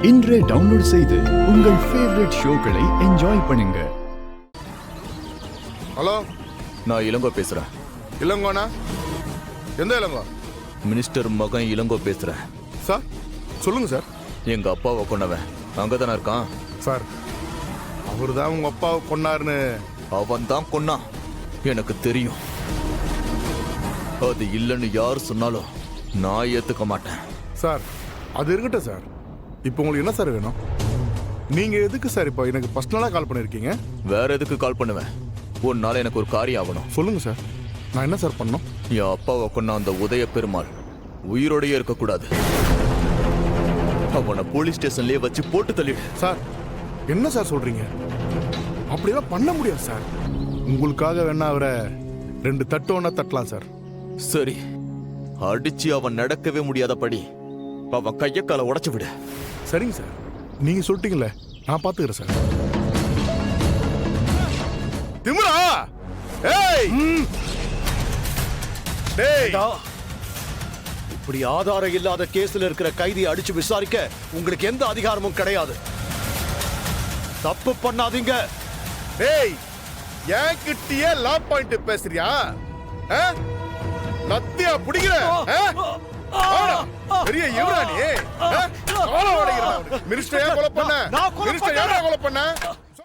இன்றே டவுன்லோட் செய்து உங்கள் ஃபேவரட் ஷோக்களை என்ஜாய் பண்ணுங்க. ஹலோ, நான் இளங்கோ பேசுறேன். இளங்கோண்ணா? எந்த இளங்கோ? மினிஸ்டர் மகன் இளங்கோ பேசுறேன். சார் சொல்லுங்க சார். எங்க அப்பாவை கொன்னவன் அங்கதானே இருக்கான். சார் அவரு தான் உங்க அப்பாவை கொன்னாருன்னு. அவன் தான் கொன்னான், எனக்கு தெரியும். அது இல்லைன்னு யார் சொன்னாலும் நான் ஏத்துக்க மாட்டேன். சார் அது இருக்கட்டும் சார். இப்போ உங்களுக்கு என்ன சார் வேணும்? நீங்க எதுக்கு சார் இப்போ எனக்கு பர்சனலா கால் பண்ணிருக்கீங்க? வேற எதுக்கு கால் பண்ணுவேன்? ஒரு நாள் எனக்கு ஒரு காரியம் ஆகணும். சொல்லுங்க சார், நான் என்ன சார் பண்ணணும்? என் அப்பாவை கொன்ன அந்த உதய பெருமாள் உயிரோடையே இருக்கக்கூடாது. அவனை போலீஸ் ஸ்டேஷன்லயே வச்சு போட்டு தள்ளிடு. சார் என்ன சார் சொல்றீங்க? அப்படியெல்லாம் பண்ண முடியாது சார். உங்களுக்காக வேணா அவரை 2 தட்டு ஒன்னா தட்டலாம் சார். சரி, அடிச்சு அவன் நடக்கவே முடியாதபடி அவன் கைய காலை உடைச்சு விடு. சரிங்க சார், நீங்க சொல்லிட்டீங்களே, நான் பாத்துக்கிறேன் சார். திமுரா! ஏய்! டேய்! இப்படி ஆதாரம் இல்லாத கேஸ்ல இருக்கிற கைதியை அடிச்சு விசாரிக்க உங்களுக்கு எந்த அதிகாரமும் கிடையாது. தப்பு பண்ணாதீங்க. டேய், ஏன் கிட்டியே லா பாயிண்ட் பேசுறியா? லத்தியா புடிக்கிற? பெரிய எவரா நீ? மினிஸ்டர் ஏன் கொலை பண்ண? மினிஸ்டர் யாரா கொலை பண்ண?